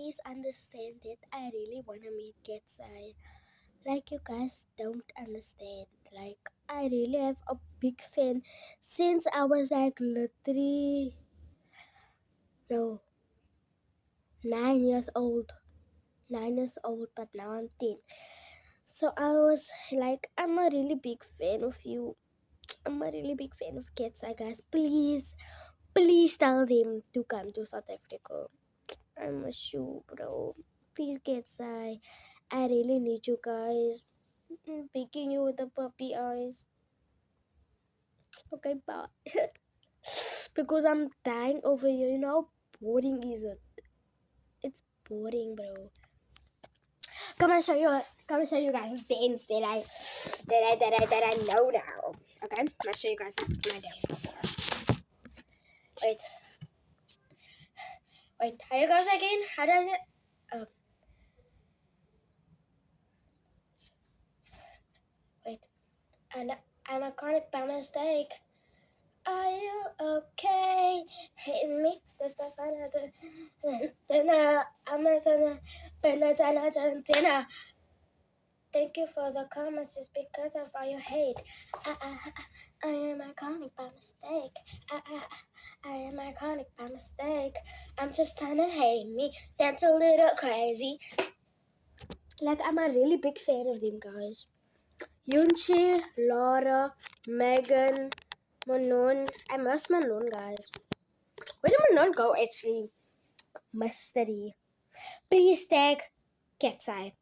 please understand that I really wanna meet Getsai. Like, you guys don't understand. Like, I really have a big fan since I was like literally no 9 years old. 9 years old, but now I'm 10. So I was like, I'm a really big fan of you. I'm a really big fan of Getsai, guys. Please tell them to come to South Africa. I'm a shoe, bro. Please, Getsai. I really need you guys. I'm begging you with the puppy eyes. Okay, bye. Because I'm dying over here. You know how boring is it? It's boring, bro. Come and show you guys this dance that I know now. Okay, I'm gonna show you guys my dance. Wait, how you guys again? How does it? Wait, and I caught by mistake. Are you okay? Hitting me? That's the fun as a dinner. I'm a dinner. Thank you for the comments. It's because of all your hate. I am iconic by mistake. I am iconic by mistake. I'm just trying to hate me. That's a little crazy. Like, I'm a really big fan of them, guys. Yunchi, Laura, Megan, Manon. I miss Manon, guys. Where did Manon go, actually? Mystery. Please tag Getsai.